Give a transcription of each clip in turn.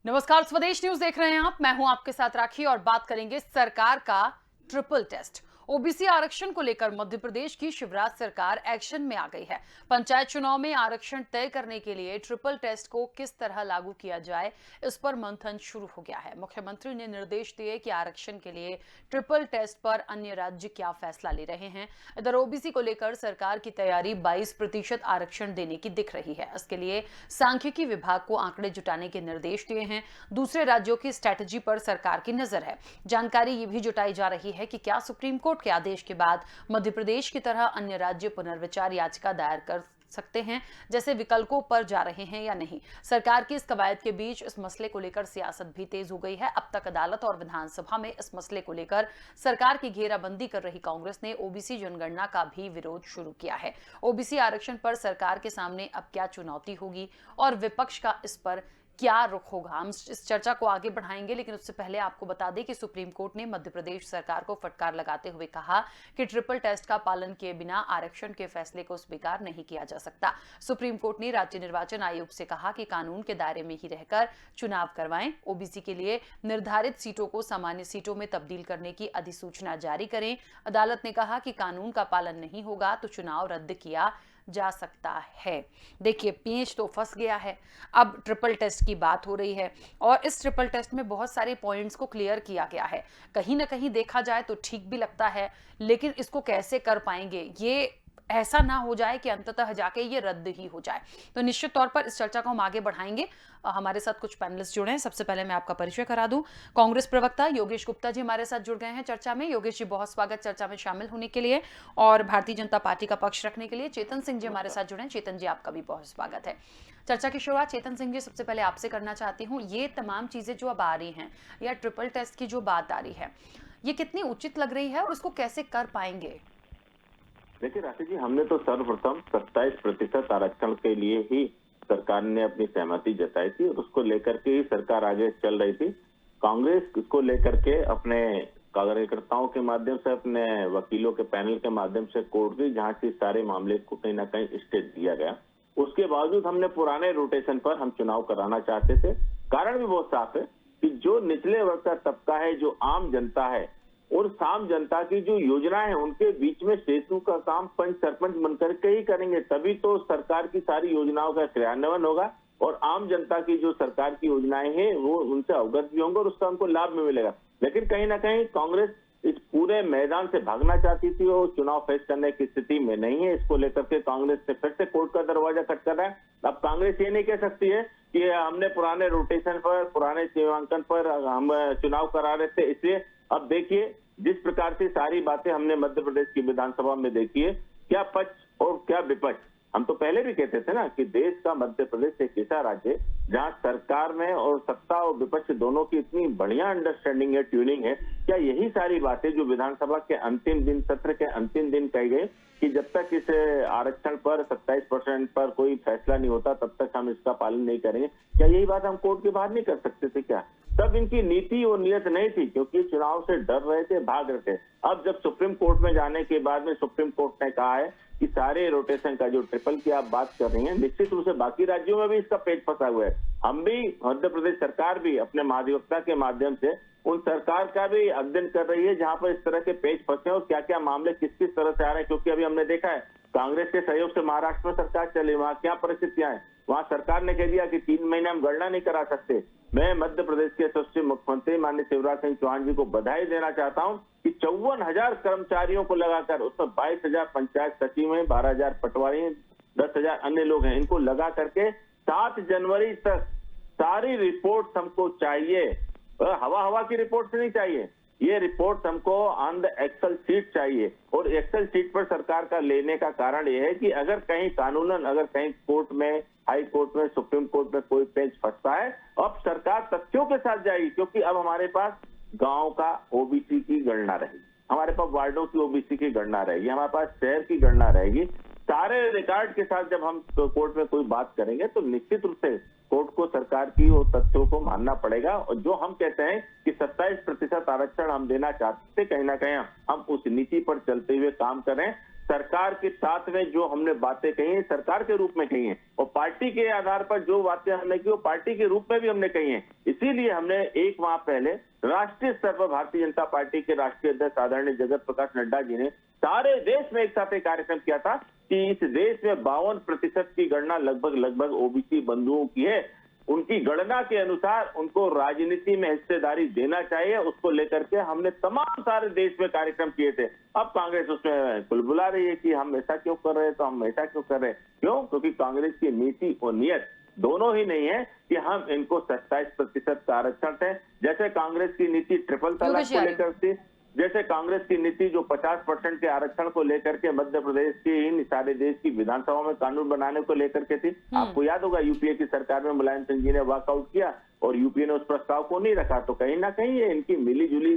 नमस्कार, स्वदेश न्यूज देख रहे हैं आप। मैं हूं आपके साथ राखी और बात करेंगे सरकार का ट्रिपल टेस्ट। ओबीसी आरक्षण को लेकर मध्य प्रदेश की शिवराज सरकार एक्शन में आ गई है। पंचायत चुनाव में आरक्षण तय करने के लिए ट्रिपल टेस्ट को किस तरह लागू किया जाए, इस पर मंथन शुरू हो गया है। मुख्यमंत्री ने निर्देश दिए कि आरक्षण के लिए ट्रिपल टेस्ट पर अन्य राज्य क्या फैसला ले रहे हैं। इधर ओबीसी को लेकर सरकार की तैयारी 22% आरक्षण देने की दिख रही है। इसके लिए सांख्यिकी विभाग को आंकड़े जुटाने के निर्देश दिए हैं। दूसरे राज्यों की स्ट्रैटेजी पर सरकार की नजर है। जानकारी ये भी जुटाई जा रही है कि क्या सुप्रीम कोर्ट के आदेश के बाद मध्य प्रदेश की तरह अन्य राज्य पुनर्विचार याचिका दायर कर सकते हैं, जैसे विकल्पों पर जा रहे हैं या नहीं। सरकार की इस कवायद के बीच इस मसले को लेकर सियासत भी तेज हो गई है। अब तक अदालत और विधानसभा में इस मसले को लेकर सरकार की घेराबंदी कर रही कांग्रेस ने ओबीसी जनगणना का भी विरोध शुरू किया है। ओबीसी आरक्षण पर सरकार के सामने अब क्या चुनौती होगी और विपक्ष का इस पर क्या रुख होगा, हम इस चर्चा को आगे बढ़ाएंगे। लेकिन उससे पहले आपको बता दें कि सुप्रीम कोर्ट ने मध्य प्रदेश सरकार को फटकार लगाते हुए कहा कि ट्रिपल टेस्ट का पालन किए बिना आरक्षण के फैसले को स्वीकार नहीं किया जा सकता। सुप्रीम कोर्ट ने राज्य निर्वाचन आयोग से कहा कि कानून के दायरे में ही रहकर चुनाव करवाएं, ओबीसी के लिए निर्धारित सीटों को सामान्य सीटों में तब्दील करने की अधिसूचना जारी करें। अदालत ने कहा कि कानून का पालन नहीं होगा तो चुनाव रद्द किया जा सकता है। देखिए, पेंच तो फंस गया है। अब ट्रिपल टेस्ट की बात हो रही है और इस ट्रिपल टेस्ट में बहुत सारे पॉइंट्स को क्लियर किया गया है। कहीं ना कहीं देखा जाए तो ठीक भी लगता है, लेकिन इसको कैसे कर पाएंगे, ये ऐसा ना हो जाए कि अंततः जाके ये रद्द ही हो जाए। तो निश्चित तौर पर इस चर्चा को हम आगे बढ़ाएंगे। हमारे साथ कुछ पैनलिस्ट जुड़े हैं। सबसे पहले मैं आपका परिचय करा दूं। कांग्रेस प्रवक्ता योगेश गुप्ता जी हमारे साथ जुड़ गए हैं चर्चा में। योगेश जी, बहुत स्वागत चर्चा में शामिल होने के लिए। और भारतीय जनता पार्टी का पक्ष रखने के लिए चेतन सिंह जी हमारे साथ जुड़े हैं। चेतन जी, आपका भी बहुत स्वागत है। चर्चा की शुरुआत चेतन सिंह जी सबसे पहले आपसे करना चाहती हूँ। ये तमाम चीजें जो अब आ रही हैं या ट्रिपल टेस्ट की जो बात आ रही है, ये कितनी उचित लग रही है और उसको कैसे कर पाएंगे? देखिए राशि जी, हमने तो सर्वप्रथम 27% आरक्षण के लिए ही सरकार ने अपनी सहमति जताई थी और उसको लेकर के ही सरकार आगे चल रही थी। कांग्रेस इसको लेकर के अपने कार्यकर्ताओं के माध्यम से, अपने वकीलों के पैनल के माध्यम से कोर्ट गई, जहां से सारे मामले को कहीं ना कहीं स्टे दिया गया। उसके बावजूद हमने पुराने रोटेशन पर हम चुनाव कराना चाहते थे। कारण भी बहुत साफ है कि जो निचले वर्ग का तबका है, जो आम जनता है और आम जनता की जो योजनाएं हैं, उनके बीच में सेतु का काम पंच सरपंच बनकर के ही करेंगे, तभी तो सरकार की सारी योजनाओं का क्रियान्वयन होगा और आम जनता की जो सरकार की योजनाएं हैं वो उनसे अवगत भी होंगे और उसका उनको लाभ भी मिलेगा। लेकिन कहीं ना कहीं कांग्रेस इस पूरे मैदान से भागना चाहती थी और चुनाव फेस करने की स्थिति में नहीं है। इसको लेकर के कांग्रेस ने फिर से कोर्ट का दरवाजा खटखटा है। अब कांग्रेस ये नहीं कह सकती है कि हमने पुराने रोटेशन पर, पुराने सीमांकन पर हम चुनाव करा रहे थे, इसलिए अब देखिए जिस प्रकार से सारी बातें हमने मध्य प्रदेश की विधानसभा में देखी है, क्या पक्ष और क्या विपक्ष। हम तो पहले भी कहते थे ना कि देश का मध्य प्रदेश एक ऐसा राज्य है जहां सरकार में और सत्ता और विपक्ष दोनों की इतनी बढ़िया अंडरस्टैंडिंग है, ट्यूनिंग है। क्या यही सारी बातें जो विधानसभा के अंतिम दिन, सत्र के अंतिम दिन कही गई कि जब तक इस आरक्षण पर 27% पर कोई फैसला नहीं होता तब तक हम इसका पालन नहीं करेंगे, क्या यही बात हम कोर्ट के बाहर नहीं कर सकते थे? क्या तब इनकी नीति और नियत नहीं थी? क्योंकि चुनाव से डर रहे थे, भाग रहे थे। अब जब सुप्रीम कोर्ट में जाने के बाद में सुप्रीम कोर्ट ने कहा है कि सारे रोटेशन का जो ट्रिपल की आप बात कर रही हैं, निश्चित रूप से बाकी राज्यों में भी इसका पेट फंसा हुआ है। हम भी, मध्य प्रदेश सरकार भी अपने महाधिवक्ता के माध्यम से उन सरकार का भी अध्ययन कर रही है जहां पर इस तरह के पेच फंसे और क्या क्या मामले किस किस तरह से आ रहे हैं। क्योंकि अभी हमने देखा है कांग्रेस के सहयोग से महाराष्ट्र में सरकार चली, वहां क्या परिस्थितियां हैं। वहां सरकार ने कह दिया कि 3 महीने हम गणना नहीं करा सकते। मैं मध्य प्रदेश के यशस्वी मुख्यमंत्री माननीय शिवराज सिंह चौहान जी को बधाई देना चाहता हूं कि 54,000 कर्मचारियों को लगाकर, उसमें 22,000 पंचायत सचिव हैं, 12,000 पटवारी हैं, 10,000 अन्य लोग हैं, इनको लगा करके 7 जनवरी तक सारी रिपोर्ट हमको चाहिए। हवा हवा की रिपोर्ट से नहीं चाहिए, ये रिपोर्ट हमको ऑन द एक्सेल शीट चाहिए। और एक्सेल शीट पर सरकार का लेने का कारण ये है कि अगर कहीं कानूनन, अगर कहीं कोर्ट में, हाई कोर्ट में, सुप्रीम कोर्ट में कोई पेच फंसता है, अब सरकार तथ्यों के साथ जाएगी। क्योंकि अब हमारे पास गांव का ओबीसी की गणना रहेगी, हमारे पास वार्डों की ओबीसी की गणना रहेगी, हमारे पास शहर की गणना रहेगी। सारे रिकॉर्ड के साथ जब हम कोर्ट में कोई बात करेंगे तो निश्चित रूप से कोर्ट को सरकार की वो तथ्यों को मानना पड़ेगा। और जो हम कहते हैं कि 27% आरक्षण हम देना चाहते, कहीं ना कहीं हम उस नीति पर चलते हुए काम करें। सरकार के साथ में जो हमने बातें कही हैं सरकार के रूप में कही हैं, और पार्टी के आधार पर जो बातें हमने की वो पार्टी के रूप में भी हमने कही हैं। इसीलिए हमने एक माह पहले राष्ट्रीय स्तर पर भारतीय जनता पार्टी के राष्ट्रीय अध्यक्ष आदरणीय जगत प्रकाश नड्डा जी ने सारे देश में एक साथ एक कार्यक्रम किया था कि इस देश में 52% की गणना लगभग ओबीसी बंधुओं की है। उनकी गणना के अनुसार उनको राजनीति में हिस्सेदारी देना चाहिए, उसको लेकर के हमने तमाम सारे देश में कार्यक्रम किए थे। अब कांग्रेस उसमें बुलबुला रही है कि हम ऐसा क्यों कर रहे हैं, तो हम ऐसा क्यों कर रहे हैं। क्यों? क्योंकि कांग्रेस की नीति और नियत दोनों ही नहीं है कि हम इनको 27% का आरक्षण है। जैसे कांग्रेस की नीति ट्रिपल तलाक को लेकर थी, जैसे कांग्रेस की नीति जो 50% के आरक्षण को लेकर के मध्य प्रदेश के इन सारे देश की विधानसभा में कानून बनाने को लेकर के थी। आपको याद होगा यूपीए की सरकार में मुलायम सिंह जी ने वॉकआउट किया और यूपीए ने उस प्रस्ताव को नहीं रखा। तो कहीं ना कहीं ये इनकी मिली जुली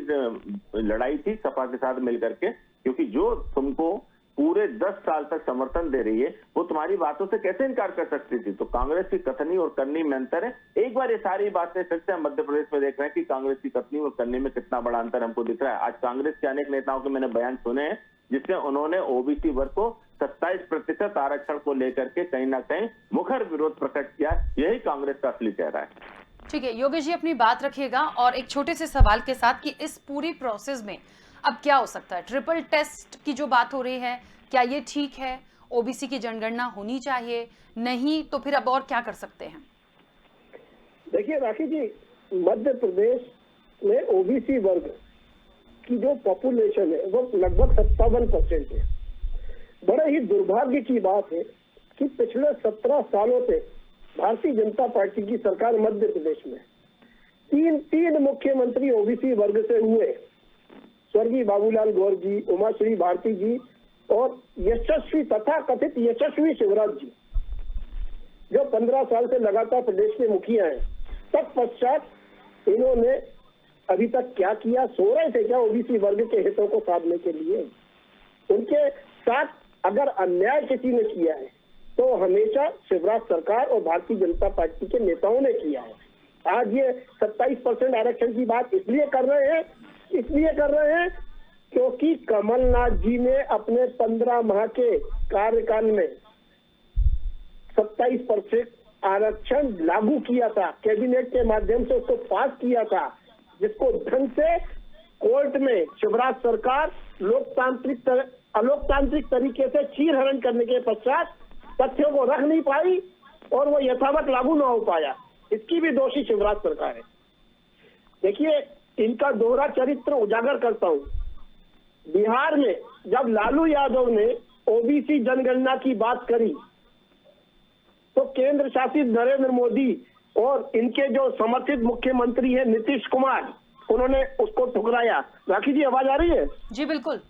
लड़ाई थी सपा के साथ मिलकर के, क्योंकि जो तुमको पूरे 10 साल तक समर्थन दे रही है वो तुम्हारी बातों से कैसे इनकार कर सकती थी। तो कांग्रेस की कथनी और करनी में अंतर है। एक बार ये सारी बातें फिर से हम मध्य प्रदेश में देख रहे हैं कि कांग्रेस की कथनी और करनी में कितना बड़ा अंतर हमको दिख रहा है। आज कांग्रेस के अनेक नेताओं के मैंने बयान सुने हैं जिसमें उन्होंने ओबीसी वर्ग को 27% आरक्षण को लेकर के कहीं ना कहीं मुखर विरोध प्रकट किया। यही कांग्रेस का असली चेहरा है। ठीक है योगेश जी, अपनी बात रखिएगा और एक छोटे से सवाल के साथ कि इस पूरी प्रोसेस में अब क्या हो सकता है। ट्रिपल टेस्ट की जो बात हो रही है, क्या ये ठीक है? ओबीसी की जनगणना होनी चाहिए, नहीं तो फिर अब और क्या कर सकते हैं? देखिए राखी जी, मध्य प्रदेश में ओबीसी वर्ग की जो पॉपुलेशन है वो लगभग 57% है। बड़े ही दुर्भाग्य की बात है कि पिछले 17 सालों से भारतीय जनता पार्टी की सरकार मध्य प्रदेश में तीन मुख्यमंत्री ओबीसी वर्ग से हुए। स्वर्गीय बाबूलाल गौर जी, उमाश्री भारती जी और यशस्वी तथा कथित यशस्वी शिवराज जी, जो 15 साल से लगातार प्रदेश के मुखिया हैं। तत्पश्चात इन्होंने अभी तक क्या किया? सो रहे थे क्या ओबीसी वर्ग के हितों को साधने के लिए? उनके साथ अगर अन्याय किसी ने किया है तो हमेशा शिवराज सरकार और भारतीय जनता पार्टी के नेताओं ने किया है। आज ये 27% आरक्षण की बात इसलिए कर रहे हैं क्योंकि कमलनाथ जी ने अपने 15 माह के कार्यकाल में 27% आरक्षण लागू किया था, कैबिनेट के माध्यम से उसको पास किया था, जिसको ढंग से कोर्ट में शिवराज सरकार अलोकतांत्रिक तरीके से चीरहरण करने के पश्चात तथ्यों को रख नहीं पाई और वो यथावत लागू न हो पाया। इसकी भी दोषी शिवराज सरकार है। देखिए, इनका दोहरा चरित्र उजागर करता हूं। बिहार में जब लालू यादव ने ओबीसी जनगणना की बात करी तो केंद्र शासित नरेंद्र मोदी और इनके जो समर्थित मुख्यमंत्री हैं नीतीश कुमार, उन्होंने उसको ठुकराया। राखी जी, आवाज आ रही है? जी बिल्कुल,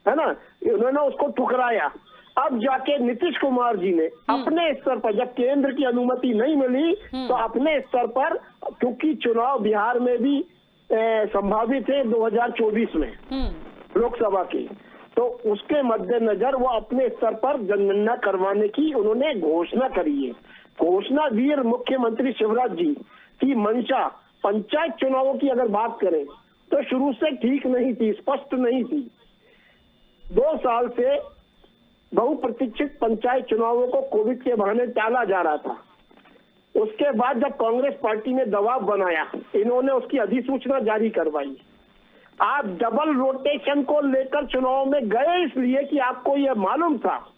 है ना? उन्होंने उसको ठुकराया। अब जाके नीतीश कुमार जी ने अपने स्तर पर, जब केंद्र की अनुमति नहीं मिली तो अपने स्तर पर, क्योंकि चुनाव बिहार में भी संभावित है 2024 में लोकसभा की, तो उसके मद्देनजर वो अपने स्तर पर जनगणना करवाने की उन्होंने घोषणा करी है। घोषणा वीर मुख्यमंत्री शिवराज जी की मंशा पंचायत चुनावों की अगर बात करें तो शुरू से ठीक नहीं थी, स्पष्ट नहीं थी। 2 साल से बहुप्रतीक्षित पंचायत चुनावों को कोविड के बहाने टाला जा रहा था। उसके बाद जब कांग्रेस पार्टी ने दबाव बनाया, इन्होंने उसकी अधिसूचना जारी करवाई। आप डबल रोटेशन को लेकर चुनाव में गए इसलिए कि आपको यह मालूम था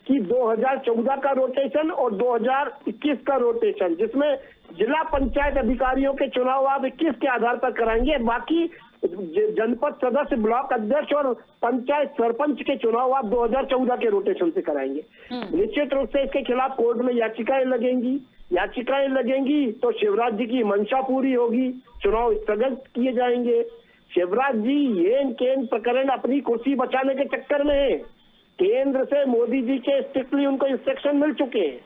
कि 2014 का रोटेशन और 2021 का रोटेशन, जिसमें जिला पंचायत अधिकारियों के चुनाव आप 21 के आधार पर कराएंगे, बाकी जनपद सदस्य, ब्लॉक अध्यक्ष और पंचायत सरपंच के चुनाव आप 2014 के रोटेशन से कराएंगे। निश्चित रूप से इसके खिलाफ कोर्ट में याचिकाएं लगेंगी तो शिवराज जी की मंशा पूरी होगी, चुनाव स्थगित किए जाएंगे। शिवराज जी ये केंद्र प्रकरण अपनी कुर्सी बचाने के चक्कर में है। केंद्र से मोदी जी के स्ट्रिक्टली उनको इंस्ट्रक्शन मिल चुके हैं।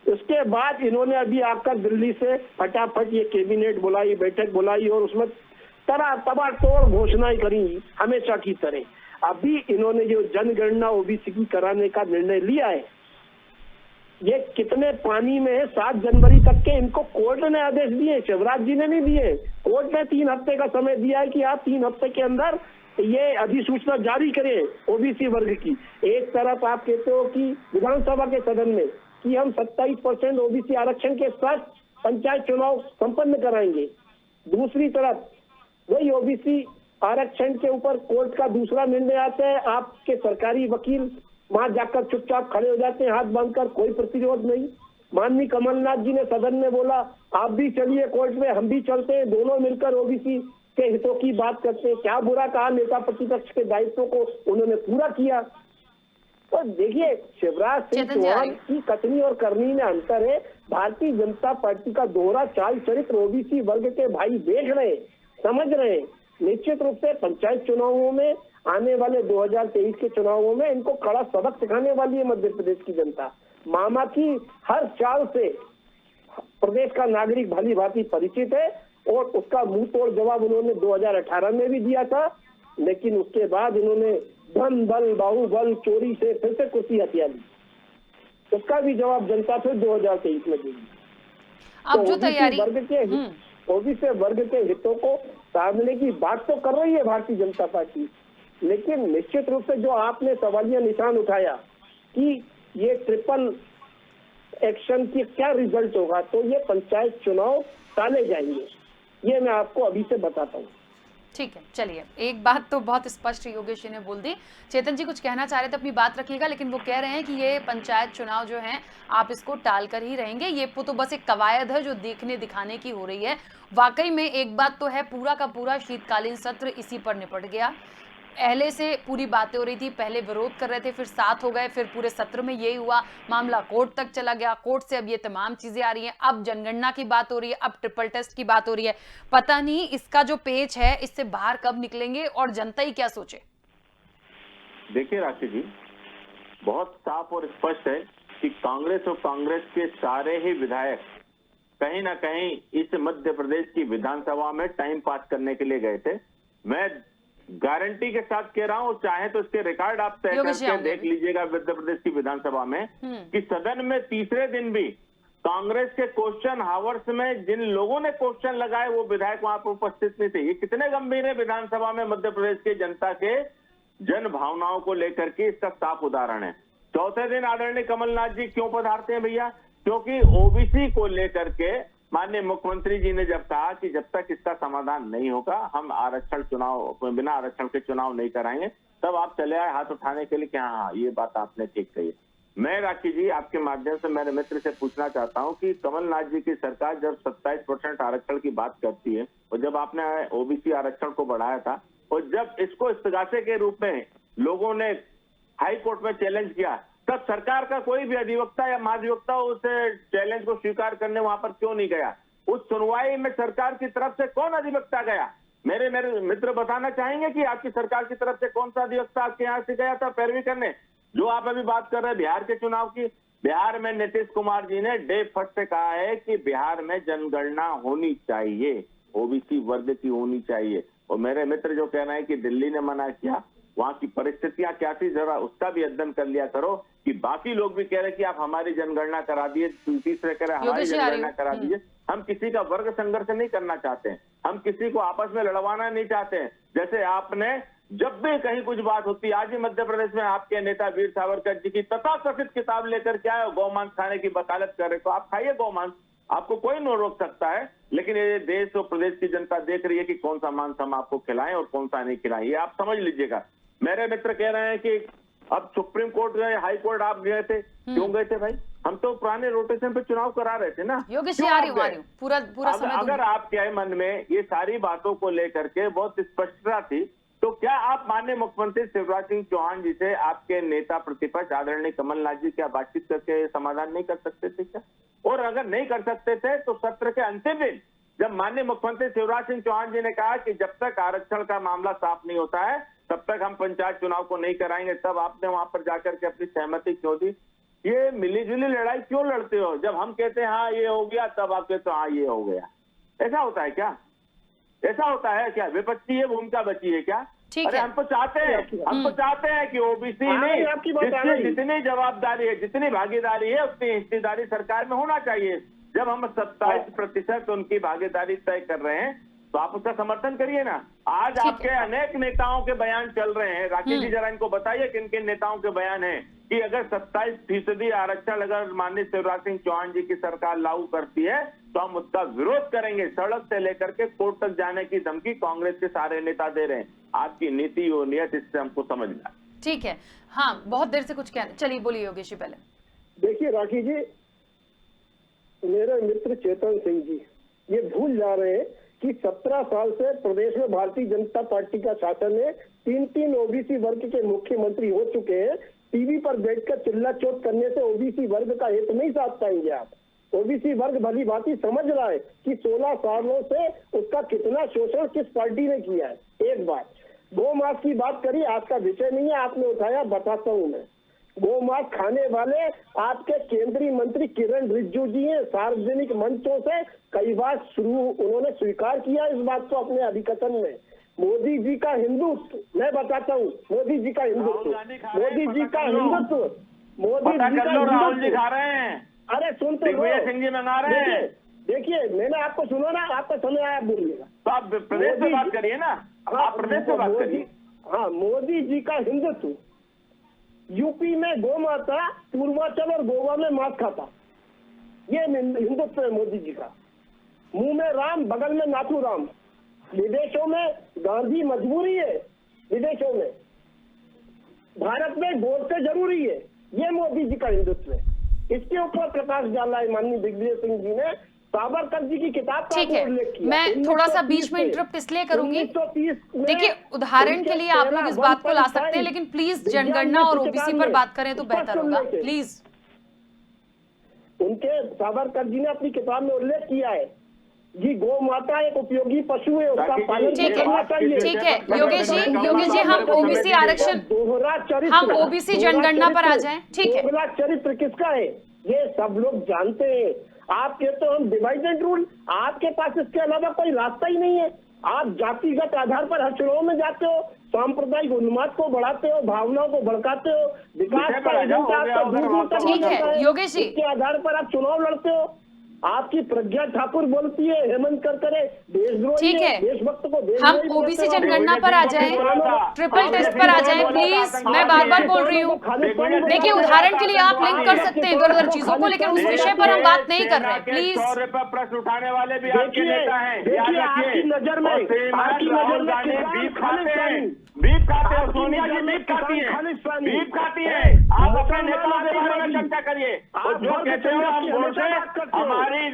उसके बाद इन्होंने अभी आकर दिल्ली से फटाफट ये कैबिनेट बुलाई, बैठक बुलाई और उसमें तबातोड़ घोषणाएं करी हमेशा की तरह। अभी इन्होंने जो जनगणना ओबीसी की कराने का निर्णय लिया है, ये कितने पानी में है। 7 जनवरी तक के इनको कोर्ट ने आदेश दिए, शिवराज जी ने नहीं दिए। कोर्ट ने 3 हफ्ते का समय दिया है कि आप 3 हफ्ते के अंदर ये अधिसूचना जारी करें ओबीसी वर्ग की। एक तरफ आप कहते हो कि विधानसभा के सदन में कि हम 27% ओबीसी आरक्षण के साथ पंचायत चुनाव संपन्न कराएंगे, दूसरी तरफ वही ओबीसी आरक्षण के ऊपर कोर्ट का दूसरा निर्णय आता है, आपके सरकारी वकील वहां जाकर चुपचाप खड़े हो जाते हैं हाथ बांधकर, कोई प्रतिरोध नहीं। माननीय कमलनाथ जी ने सदन में बोला आप भी चलिए कोर्ट में, हम भी चलते हैं, दोनों मिलकर ओबीसी के हितों की बात करते हैं। क्या बुरा कहा, नेता प्रतिपक्ष के दायित्व को उन्होंने पूरा किया। तो देखिए शिवराज सिंह चौहान की कथनी और करनी में अंतर है। भारतीय जनता पार्टी का दोहरा चाल चरित्र ओबीसी वर्ग के भाई देख रहे, समझ रहे। निश्चित रूप से पंचायत चुनावों में, आने वाले 2023 के चुनावों में इनको कड़ा सबक सिखाने वाली है मध्य प्रदेश की जनता। मामा की हर चाल से प्रदेश का नागरिक भली भांति परिचित है और उसका मुंह तोड़ जवाब उन्होंने 2018 में भी दिया था, लेकिन उसके बाद उन्होंने धन बल बाहुबल चोरी से फिर से कुर्सी हथिया ली। उसका भी जवाब जनता फिर 2023 में देगी। अब जो तैयारी ओबीसी वर्ग के हितों को साधने की बात तो कर रही है भारतीय जनता पार्टी, लेकिन निश्चित रूप से जो आपने सवालिया निशान उठाया कि ये ट्रिपल एक्शन की क्या रिजल्ट होगा, तो ये पंचायत चुनाव टाले जाएंगे, ये मैं आपको अभी से बताता हूँ। ठीक है, चलिए एक बात तो बहुत स्पष्ट योगेश जी ने बोल दी। चेतन जी कुछ कहना चाह रहे थे, अपनी बात रखिएगा, लेकिन वो कह रहे हैं कि ये पंचायत चुनाव जो हैं आप इसको टाल कर ही रहेंगे, ये तो बस एक कवायद है जो देखने दिखाने की हो रही है। वाकई में एक बात तो है, पूरा का पूरा शीतकालीन सत्र इसी पर निपट गया। पहले से पूरी बातें हो रही थी, पहले विरोध कर रहे थे, फिर साथ हो गए, फिर पूरे सत्र में यही हुआ, मामला कोर्ट तक चला गया, कोर्ट से अब ये तमाम चीजें आ रही हैं, अब जनगणना की बात हो रही है, अब ट्रिपल टेस्ट की बात हो रही है। पता नहीं इसका जो पेच है इससे बाहर कब निकलेंगे और जनता ही क्या सोचे। देखिए राशि जी, बहुत साफ और स्पष्ट है कि कांग्रेस और कांग्रेस के सारे ही विधायक कहीं ना कहीं इस मध्य प्रदेश की विधानसभा में टाइम पास करने के लिए गए थे। मैं गारंटी के साथ कह रहा हूं, चाहे तो इसके रिकॉर्ड आप तय करके देख लीजिएगा मध्य प्रदेश की विधानसभा में कि सदन में तीसरे दिन भी कांग्रेस के क्वेश्चन हावर्स में जिन लोगों ने क्वेश्चन लगाए वो विधायक वहां पर उपस्थित नहीं थे। ये कितने गंभीर है विधानसभा में मध्य प्रदेश की जनता के जन भावनाओं को लेकर के, इसका साफ उदाहरण है। चौथे दिन आदरणीय कमलनाथ जी क्यों पधारते हैं भैया? क्योंकि ओबीसी को लेकर के माननीय मुख्यमंत्री जी ने जब कहा कि जब तक इसका समाधान नहीं होगा हम आरक्षण चुनाव, बिना आरक्षण के चुनाव नहीं कराएंगे, तब आप चले आए हाथ उठाने के लिए कि हाँ ये बात आपने ठीक कही। मैं राखी जी आपके माध्यम से मेरे मित्र से पूछना चाहता हूं कि कमलनाथ जी की सरकार जब 27% आरक्षण की बात करती है और जब आपने ओबीसी आरक्षण को बढ़ाया था और जब इसको इस्तिगासे के रूप में लोगों ने हाई कोर्ट में चैलेंज किया, तब सरकार का कोई भी अधिवक्ता या महाधिवक्ता उस चैलेंज को स्वीकार करने वहां पर क्यों नहीं गया? उस सुनवाई में सरकार की तरफ से कौन अधिवक्ता गया? मेरे मित्र बताना चाहेंगे कि आपकी सरकार की तरफ से कौन सा अधिवक्ता आपके यहाँ से गया था पैरवी करने? जो आप अभी बात कर रहे हैं बिहार के चुनाव की, बिहार में नीतीश कुमार जी ने डे फर्स्ट से कहा है कि बिहार में जनगणना होनी चाहिए, ओबीसी वर्ग की होनी चाहिए। और मेरे मित्र जो कह रहे हैं कि दिल्ली ने मना किया, वहां की परिस्थितियां क्या थी जरा उसका भी अध्ययन कर लिया करो कि बाकी लोग भी कह रहे कि आप हमारी जनगणना करा दिए, तीसरे कह रहे हमारी जनगणना करा दीजिए। हम किसी का वर्ग संघर्ष नहीं करना चाहते हैं, हम किसी को आपस में लड़वाना नहीं चाहते हैं। जैसे आपने जब भी कहीं कुछ बात होती, आज ही मध्य प्रदेश में आपके नेता वीर सावरकर जी की तथाकथित किताब लेकर के आए, गौमांस खाने की वकालत कर रहे, तो आप खाइए गौमांस, आपको कोई नहीं रोक सकता है। लेकिन ये देश और प्रदेश की जनता देख रही है कि कौन सा मांस हम आपको खिलाएं और कौन सा नहीं खिलाएं, ये आप समझ लीजिएगा। मेरे मित्र कह रहे हैं कि अब सुप्रीम कोर्ट गए, हाई कोर्ट आप गए थे, क्यों गए थे भाई? हम तो पुराने रोटेशन पे चुनाव करा रहे थे ना। योगेश आ रही हूं, पूरा समय अगर आपके मन में ये सारी बातों को लेकर के बहुत स्पष्टता थी, तो क्या आप माननीय मुख्यमंत्री शिवराज सिंह चौहान जी से आपके नेता प्रतिपक्ष आदरणीय कमलनाथ जी क्या बातचीत करके समाधान नहीं कर सकते थे क्या? और अगर नहीं कर सकते थे तो सत्र के अंतिम दिन जब माननीय मुख्यमंत्री शिवराज सिंह चौहान जी ने कहा कि जब तक आरक्षण का मामला साफ नहीं होता है तब तक हम पंचायत चुनाव को नहीं कराएंगे, तब आपने वहां पर जाकर के अपनी सहमति क्यों दी? ये मिलीजुली लड़ाई क्यों लड़ते हो? जब हम कहते हैं हाँ ये हो गया, तब आप कहते हो हाँ ये हो गया। ऐसा होता है क्या? ऐसा होता है क्या? विपक्षी ये भूमिका बची है क्या? अरे हम तो चाहते हैं कि ओबीसी में जितनी जवाबदारी है, जितनी भागीदारी है, उतनी हिस्सेदारी सरकार में होना चाहिए। जब हम 27% उनकी भागीदारी तय कर रहे हैं तो आप उसका समर्थन करिए ना। आज आपके अनेक नेताओं के बयान चल रहे हैं, राकेश जी जरा इनको बताइए किन किन नेताओं के बयान हैं कि अगर 27% आरक्षण अगर माननीय शिवराज सिंह चौहान जी की सरकार लागू करती है तो हम उसका विरोध करेंगे। सड़क से लेकर के कोर्ट तक जाने की धमकी कांग्रेस के सारे नेता दे रहे हैं। आपकी नीति और नियत इससे हमको समझना। ठीक है, हाँ बहुत देर से कुछ कहना, चलिए बोलिए योगेश जी पहले। देखिए राखी जी, मेरे मित्र चेतन सिंह जी ये भूल जा रहे हैं कि 17 साल से प्रदेश में भारतीय जनता पार्टी का शासन है। 3 ओबीसी वर्ग के मुख्यमंत्री हो चुके हैं। टीवी पर बैठकर चिल्ला चोट करने से ओबीसी वर्ग का हित नहीं साध पाएंगे आप। ओबीसी वर्ग भली भांति समझ रहा है कि 16 सालों से उसका कितना शोषण किस पार्टी ने किया है। एक बात, गौ मांस की बात करी, आज का विषय नहीं है, आपने उठाया, बताता हूं मैं। गौ मांस खाने वाले आपके केंद्रीय मंत्री किरण रिजिजू जी हैं। सार्वजनिक मंचों से कई बार उन्होंने स्वीकार किया इस बात को अपने अभिकथन में। मोदी जी का हिंदुत्व, मैं बताता हूँ, मोदी जी का हिंदुत्व, मोदी जी का हिंदुत्व, मोदी जी का राहुल जी खा रहे हैं। अरे सुनते सिंह जी मंगा रहे हैं। देखिए मैंने आपको सुना ना, आपका समय आया बोलिएगा तो आप प्रदेश में बात करिए ना, आप प्रदेश में बात करिए। हाँ, मोदी जी का हिंदुत्व, यूपी में गौ माता, पूर्वांचल और गोवा में मांस खाता, ये हिंदुत्व है मोदी जी का। मुंह में राम, बगल में नाथू राम। विदेशों में गांधी मजबूरी है, विदेशों में भारत में गोडसे जरूरी है, ये मोदी जी का हिंदुत्व है। इसके ऊपर प्रकाश डाला है माननीय दिग्विजय सिंह जी ने। सावरकर जी की किताब का उल्लेख किया। मैं थोड़ा सा बीच में इंटरप्ट इसलिए करूंगी, देखिए उदाहरण के लिए आप लोग इस बात को ला सकते हैं, लेकिन प्लीज जनगणना और ओबीसी पर बात करें तो बेहतर होगा, प्लीज। उनके सावरकर जी ने अपनी किताब में उल्लेख किया है जी, गौ माता एक उपयोगी पशु है, उसका पालन करना चाहिए। ठीक है योगेश जी हम ओबीसी आरक्षण, दोहरा चरित्र, हम ओबीसी जनगणना पर आ जाएं। ठीक है, दोहरा चरित्र किसका है ये सब लोग जानते हैं। आप कहते हो हम डिवाइड एंड रूल, आपके पास इसके अलावा कोई रास्ता ही नहीं है। आप जातिगत आधार पर हर चुनाव में जाते हो, सांप्रदायिक उन्माद को बढ़ाते हो, भावनाओं को भड़काते हो, विकास का एजेंडा आपको दूर दूर तक नहीं जाता है। योगेश जी इसके आधार पर आप चुनाव लड़ते हो। आपकी प्रज्ञा ठाकुर बोलती है हेमंत करकरे देशद्रोही है, देशभक्त को हम ओबीसी जनगणना पर आ जाएं, ट्रिपल टेस्ट पर आ जाएं प्लीज। मैं बार बार बोल रही हूँ, देखिए उदाहरण के लिए आप लिंक कर सकते हैं इधर उधर चीजों को, लेकिन उस विषय पर हम बात नहीं कर रहे प्लीज। 100 रुपए प्रश्न उठाने वाले भी आपके नेता हैं, आपकी नजर में बीफ खाते हैं, सोनिया जी बीफ खाती है, बीफ खाती है। आप अपने नेताओं के बारे में चर्चा करिए। जो कहते हो हम वोट से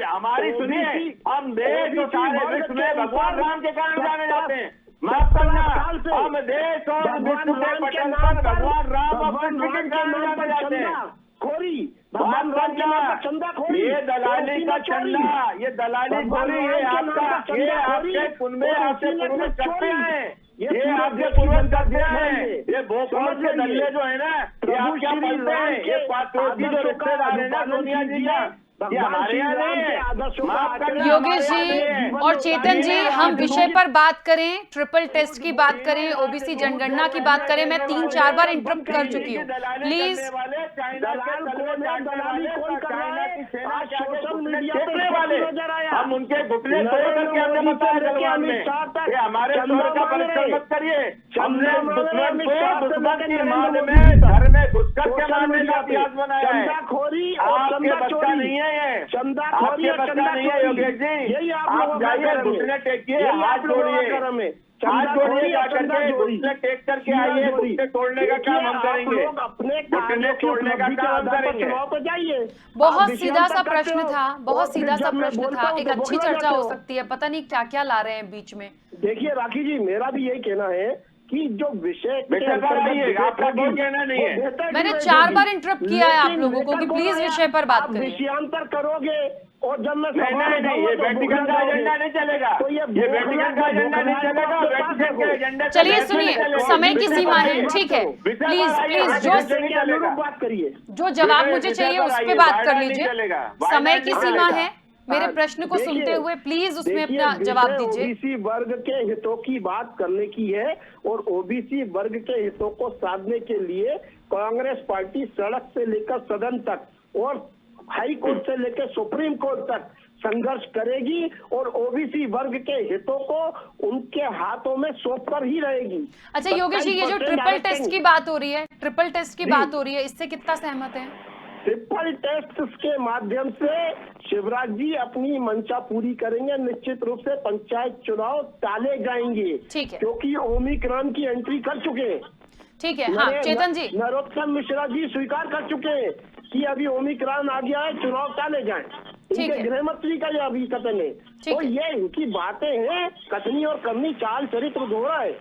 हमारी सुनिए, हम देश और सारे विश्व में भगवान राम के कारण जाने जाते हैं। माफ करना, हम देश और विश्व के पटल पर भगवान राम और विश्व के कारण जाने जाते हैं। भगवान राम का ये दलाली का चंदा, ये दलाली खोरी, ये आपका, ये आपके पुण्य में आपसे पूर्वज करते हैं, ये आपके पूर्वज करते हैं। ये भोपाल के दल्ले जो है ना, ये आप क्या बोलते हैं, ये पात्रोसी जो रिश्तेदार है ना सोनिया जी का, ये हमारे यहाँ नहीं है। योगेश जी और चेतन जी हम विषय पर बात करें, ट्रिपल टेस्ट की बात करें, ओबीसी जनगणना की बात करें। मैं 3-4 बार इंटरप्ट कर चुकी हूँ, प्लीज। हम उनके घुटने तोड़ करके हमने बताया जलवान में, ये हमारे शोर का परीक्षण मत करिए। हमने दुश्मन को दुश्मन की मान में घर में घुसकर के मारने का इतिहास बनाया है। आपके बच्चा नहीं है ये, आपके बच्चा नहीं है योगेश जी। आप जाइए घुटने टेकिए, हाथ जोड़िए, हाथ जोड़िए, जाकर के घुटने टेक करके आइए। घुटने तोड़ने का काम हम करेंगे, घुटने तोड़ने का काम हम करेंगे। बहुत सीधा सा प्रश्न था, बहुत सीधा सा प्रश्न था, एक अच्छी चर्चा हो सकती है, पता नहीं क्या क्या ला रहे हैं बीच में। देखिए राखी जी, मेरा भी यही कहना है कि जो विषय आपका कोई कहना नहीं है। मैंने 4 बार इंटरप्ट किया है आप लोगों को कि प्लीज विषय पर बात करिए। विषयांतर करोगे और जब मैं नहीं, ये व्यक्तिगत का एजेंडा नहीं चलेगा, ये व्यक्तिगत का एजेंडा नहीं चलेगा, व्यक्तिगत के एजेंडा। चलिए सुनिए, समय की सीमा है, ठीक है, प्लीज बात करिए, जो जवाब मुझे चाहिए उस पर बात कर लीजिए। समय की सीमा है, मेरे प्रश्न को सुनते हुए प्लीज उसमें अपना जवाब दीजिए। ओबीसी वर्ग के हितों की बात करने की है और ओबीसी वर्ग के हितों को साधने के लिए कांग्रेस पार्टी सड़क से लेकर सदन तक और हाई कोर्ट से लेकर सुप्रीम कोर्ट तक संघर्ष करेगी और ओबीसी वर्ग के हितों को उनके हाथों में सौंप कर ही रहेगी। अच्छा योगेश जी, ये जो 27% ट्रिपल टेस्ट की बात हो रही है, ट्रिपल टेस्ट की जी। बात हो रही है, इससे कितना सहमत है? ट्रिपल टेस्ट के माध्यम से शिवराज जी अपनी मंशा पूरी करेंगे। निश्चित रूप से पंचायत चुनाव टाले जाएंगे, ठीक है। क्योंकि ओमिक्रॉन की एंट्री कर चुके हैं। ठीक है, हाँ चेतन जी। नरोत्तम मिश्रा जी स्वीकार कर चुके हैं कि अभी ओमिक्रॉन आ गया है, चुनाव टाले जाएं। ठीक इनके है। गृह मंत्री का यह अभी कथन है। ठीक तो है। ये इनकी बातें हैं, कथनी और करनी चाल चरित्र दोहरा है।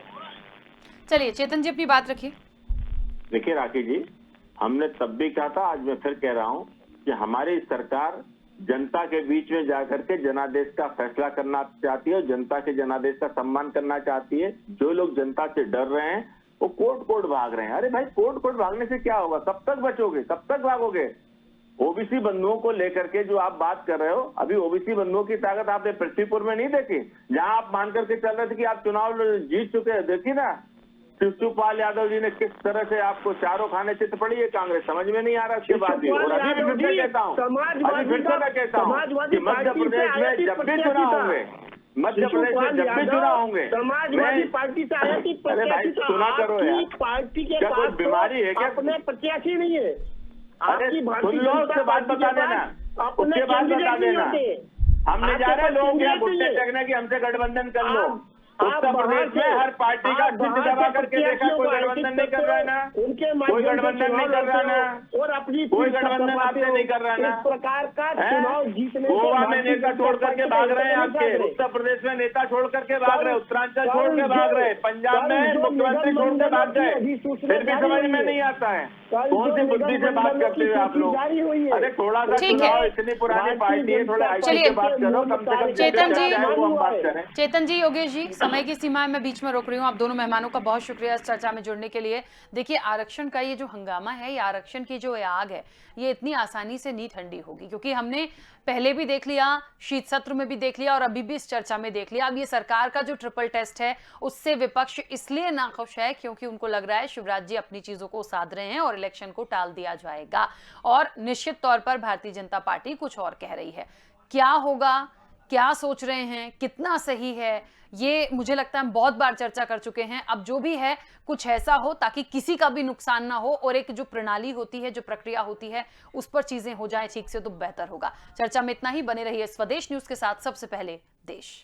चलिए चेतन जी अपनी बात रखिए। देखिए राखी जी, हमने तब भी कहा था, आज मैं फिर कह रहा हूं कि हमारी सरकार जनता के बीच में जाकर के जनादेश का फैसला करना चाहती है और जनता के जनादेश का सम्मान करना चाहती है। जो लोग जनता से डर रहे हैं वो कोर्ट भाग रहे हैं। अरे भाई, कोर्ट भागने से क्या होगा? कब तक बचोगे, कब तक भागोगे? ओबीसी बंधुओं को लेकर के जो आप बात कर रहे हो, अभी ओबीसी बंधुओं की ताकत आपने पृथ्वीपुर में नहीं देखी, जहां आप मान करके चल रहे थे कि आप चुनाव जीत चुके हैं। देखिए ना, शिवपाल यादव जी ने किस तरह से आपको चारों खाने चित पड़ी है कांग्रेस, समझ में नहीं आ रहा उसके बाद भी। और अभी भी फिर से कहता हूँ, अभी फिर से मैं कहता हूँ कि मध्य प्रदेश में जब भी चुनाव होंगे, मध्य प्रदेश में जब भी चुनाव होंगे, समाजवादी पार्टी से आया कि अरे भाई सुना करो यार, पार्टी के क्या कोई पास बीमारी है क्या? अपने प्रत्याशी नहीं है। अरे आपकी सुन भारतीय लो, जनता उसके बाद पार्टी बता के देना, पास अपने उसके बाद बता कैंडिडेट नहीं देना। होते। हम नहीं जा रहे आपके लोग यहाँ पास घुटने कैंडिडेट टेकने की, हमसे गठबंधन कर लो। आप उत्तर प्रदेश में हर पार्टी का सिद्ध दबा करके देखा, कोई गठबंधन नहीं कर रहा है ना, उनके कोई गठबंधन नहीं कर रहा ना, और अपनी कोई गठबंधन आपसे नहीं कर रहा ना। इस प्रकार का हैं? चुनाव जीतने गोवा में नेता छोड़ करके भाग रहे हैं आपके, उत्तर प्रदेश में नेता छोड़ करके भाग रहे, उत्तरांचल छोड़ के भाग रहे, पंजाब में मुख्यमंत्री छोड़ के भाग गए, फिर भी समझ में नहीं आता है। कौन सी बुद्धि से बात करते हुए आप लोग? अरे थोड़ा सा ठीक है। चुनाव, इतनी पुरानी पार्टी है, थोड़ा आईटी चलिए। से बात करो, कम से कम चेतन जी, वो हम बात करें। चेतन जी, योगेश जी, समय की सीमा में बीच में रोक रही हूँ। आप दोनों मेहमानों का बहुत शुक्रिया इस चर्चा में जुड़ने के लिए। देखिए, आरक्षण का ये जो हंगामा है, ये आरक्षण की जो आग है, ये इतनी आसानी से नहीं ठंडी होगी, क्योंकि हमने पहले भी देख लिया, शीत सत्र में भी देख लिया और अभी भी इस चर्चा में देख लिया। अब ये सरकार का जो ट्रिपल टेस्ट है, उससे विपक्ष इसलिए नाखुश है क्योंकि उनको लग रहा है शिवराज जी अपनी चीजों को साध रहे हैं और इलेक्शन को टाल दिया जाएगा। और निश्चित तौर पर भारतीय जनता पार्टी कुछ और कह रही है। क्या होगा, क्या सोच रहे हैं, कितना सही है, ये मुझे लगता है हम बहुत बार चर्चा कर चुके हैं। अब जो भी है, कुछ ऐसा हो ताकि किसी का भी नुकसान ना हो और एक जो प्रणाली होती है, जो प्रक्रिया होती है, उस पर चीजें हो जाएं ठीक से, तो बेहतर होगा। चर्चा में इतना ही। बने रहिए स्वदेश न्यूज के साथ। सबसे पहले देश।